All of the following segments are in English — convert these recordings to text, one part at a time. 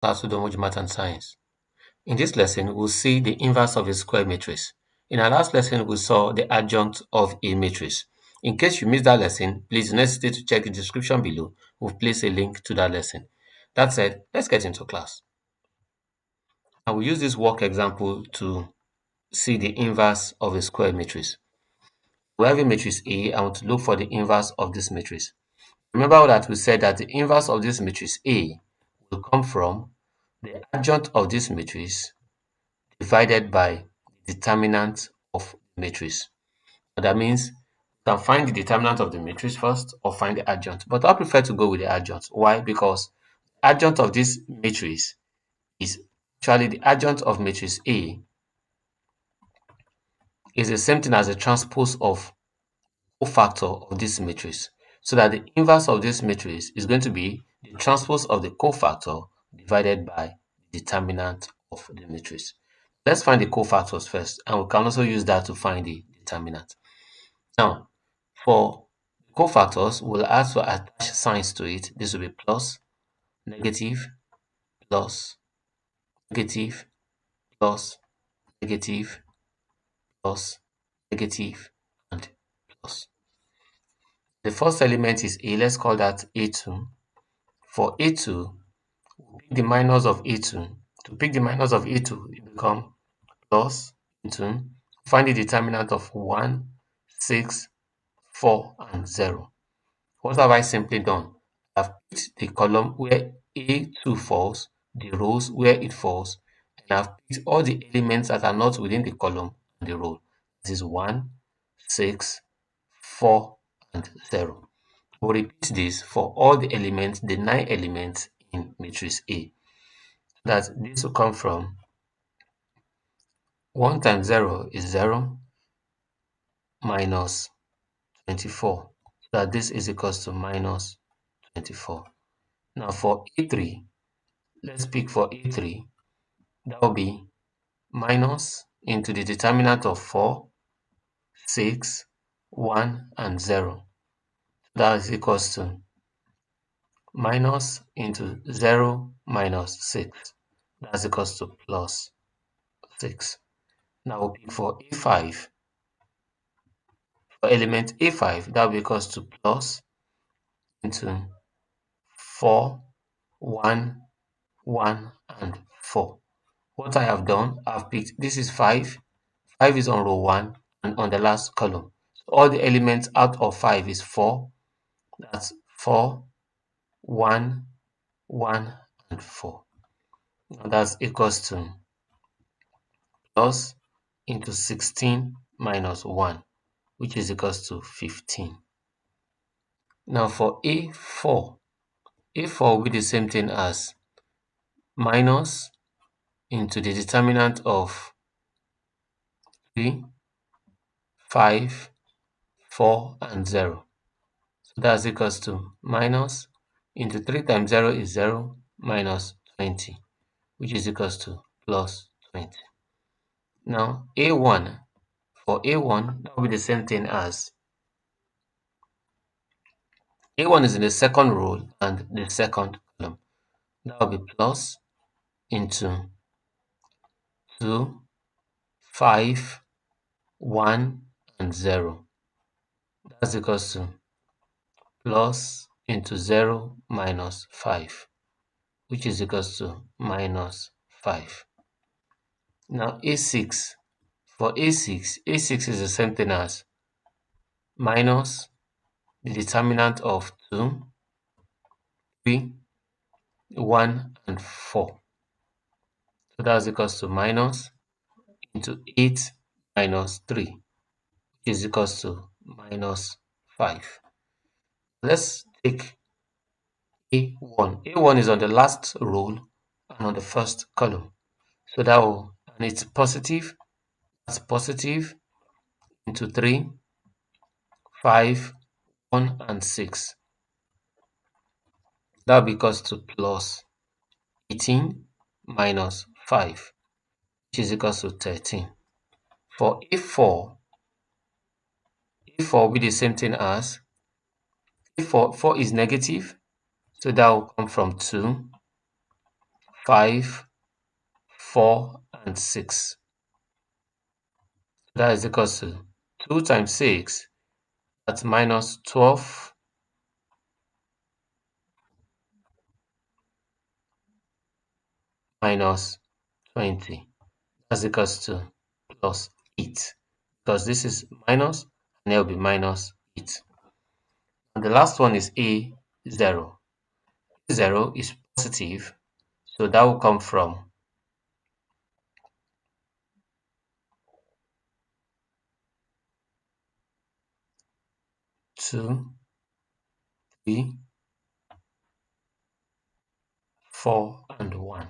Class with Domo Math and Science. In this lesson, we'll see the inverse of a square matrix. In our last lesson, we saw the adjunct of a matrix. In case you missed that lesson, please don't hesitate to check the description below. We've placed a link to that lesson. That said, let's get into class. I will use this work example to see the inverse of a square matrix. We have a matrix A. I want to look for the inverse of this matrix. Remember that we said that the inverse of this matrix A will come from the adjoint of this matrix divided by the determinant of the matrix. That means you can find the determinant of the matrix first or find the adjoint. But I prefer to go with the adjoint. Why? Because adjoint of this matrix is actually the adjoint of matrix A is the same thing as the transpose of cofactor of this matrix. So that the inverse of this matrix is going to be the transpose of the cofactor divided by the determinant of the matrix. Let's find the cofactors first, and we can also use that to find the determinant. Now, for cofactors, we'll also attach signs to it. This will be plus, negative, plus, negative, plus, negative, plus, negative, and plus. The first element is A. Let's call that A2. For A2, pick the minus of A2. To pick the minus of A2, it becomes plus into, find the determinant of 1, 6, 4, and 0. What have I simply done? I've picked the column where A2 falls, the rows where it falls, and I've picked all the elements that are not within the column and the row. This is 1, 6, 4, and 0. We'll repeat this for all the elements, the 9 elements in matrix A. That this will come from 1 times 0 is 0 minus 24. So that this is equals to minus 24. Now for A3, let's pick for A3, that will be minus into the determinant of 4, 6, 1, and 0. That is equals to minus into 0 minus 6. That's equals to plus 6. Now we'll pick for A5. For element A5, that will be equals to plus into 4, 1, 1, and 4. What I have done, I've picked, this is 5. 5 is on row 1 and on the last column. So all the elements out of 5 is 4. That's 4, 1, 1, and 4. Now that's equals to plus into 16 minus 1, which is equals to 15. Now for A4, A4 will be the same thing as minus into the determinant of 3, 5, 4, and 0. So that's equals to minus into 3 times 0 is 0 minus 20, which is equals to plus 20. Now A1, for A1, that will be the same thing as A1 is in the second row and the second column. That will be plus into 2, 5, 1, and 0. That's equals to plus into 0 minus 5, which is equals to minus 5. Now A6, for A6 is the same thing as minus the determinant of 2, 3, 1, and 4. So that's equals to minus into 8 minus 3, which is equals to minus 5. Let's take A1. A1 is on the last row and on the first column. So that will, and it's positive, that's positive into 3, 5, 1, and 6. That will be equals to plus 18 minus 5, which is equals to 13. For A4, A4 will be the same thing as A4, 4 is negative, so that will come from 2, 5, 4, and 6. That is equal to 2 times 6, that's minus 12, minus 20. That's equal to plus 8. Because this is minus, and it will be minus 8. And the last one is A, 0. 0 is positive, so that will come from 2, 3, 4, and 1.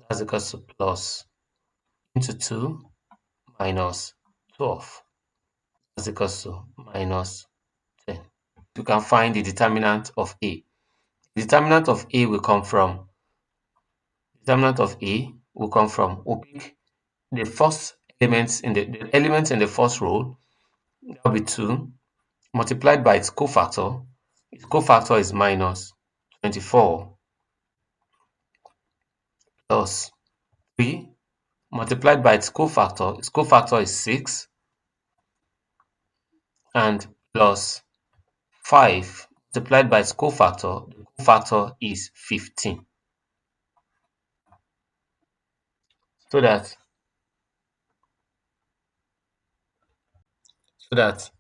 That's equal to plus into 2 minus 12. That's equal to minus 10. You can find the determinant of A. The determinant of A will come from we'll pick the first elements in the elements in the first row. That will be 2 multiplied by its cofactor. Its cofactor is minus 24 plus 3 multiplied by its cofactor. Its cofactor is 6 and plus 5 multiplied by its cofactor. The cofactor is 15. So that so that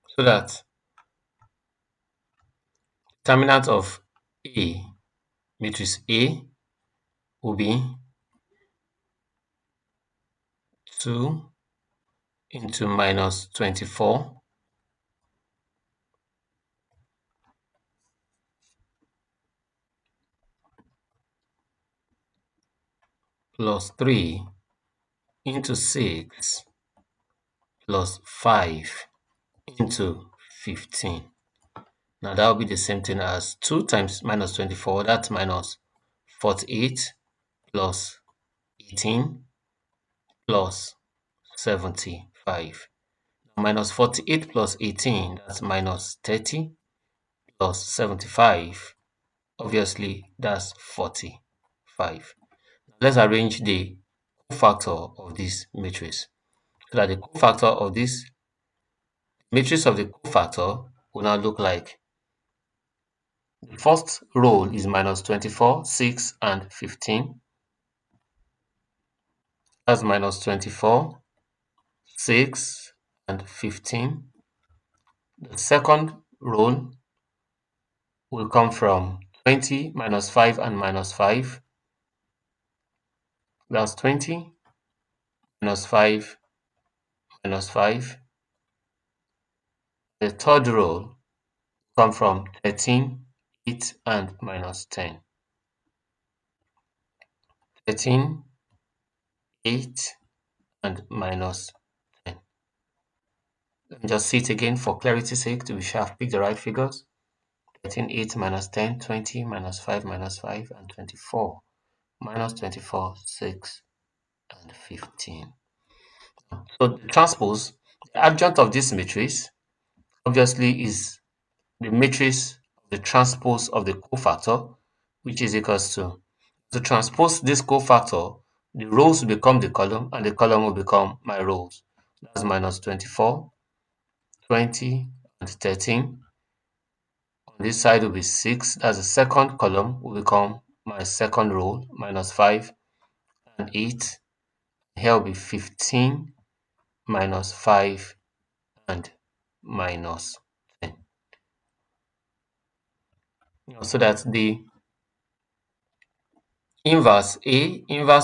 so that determinant of A, matrix A, will be 2 into minus 24 plus 3 into 6 plus 5 into 15. Now that will be the same thing as 2 times minus 24, that's minus 48 plus 18 plus 75. Minus 48 plus 18, that's minus 30 plus 75. Obviously, that's 45. Let's arrange the cofactor of this matrix. So that the cofactor of this matrix of the cofactor will now look like the first row is minus 24, 6, and 15. That's minus 24, 6, and 15. The second row will come from 20, minus 5, and minus 5. That's 20, minus 5, minus 5. The third row come from 13, 8, and minus 10. 13, 8, and minus 10. Let me just see it again for clarity's sake to be sure I've picked the right figures. 13, 8 minus 10, 20 minus 5 minus 5, and 24 minus 24, 6, and 15. So the transpose, the adjoint of this matrix, obviously is the matrix of the transpose of the cofactor, which is equals to transpose this cofactor, the rows will become the column, and the column will become my rows. That's minus 24, 20, and 13. On this side will be 6. That's the second column will become my second row, minus 5 and 8. Here will be 15, minus 5, and minus 10. So that the inverse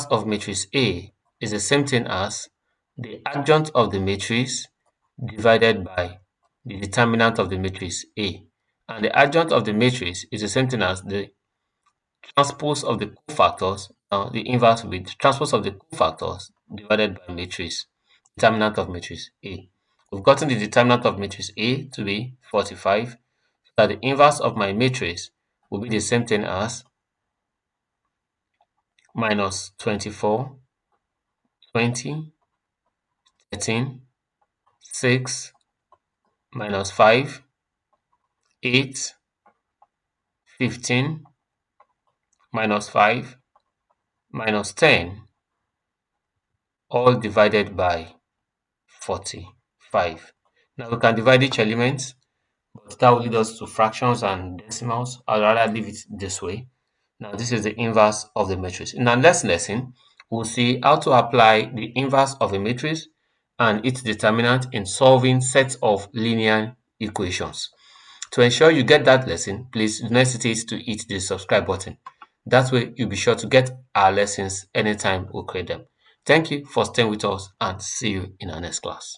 of matrix A is the same thing as the adjoint of the matrix divided by the determinant of the matrix A. And the adjoint of the matrix is the same thing as the transpose of the cofactors. Now the inverse will be the transpose of the cofactors divided by matrix, determinant of matrix A. We've gotten the determinant of matrix A to be 45, so that the inverse of my matrix will be the same thing as minus 24, 20, 13, 6, minus 5, 8, 15, minus 5 minus 10 all divided by 45. Now we can divide each element, but that will lead us to fractions and decimals. I'd rather leave it this way. Now this is the inverse of the matrix. In our next lesson, we'll see how to apply the inverse of a matrix and its determinant in solving sets of linear equations. To ensure you get that lesson, please do not hesitate to hit the subscribe button. That way, you'll be sure to get our lessons anytime we create them. Thank you for staying with us and see you in our next class.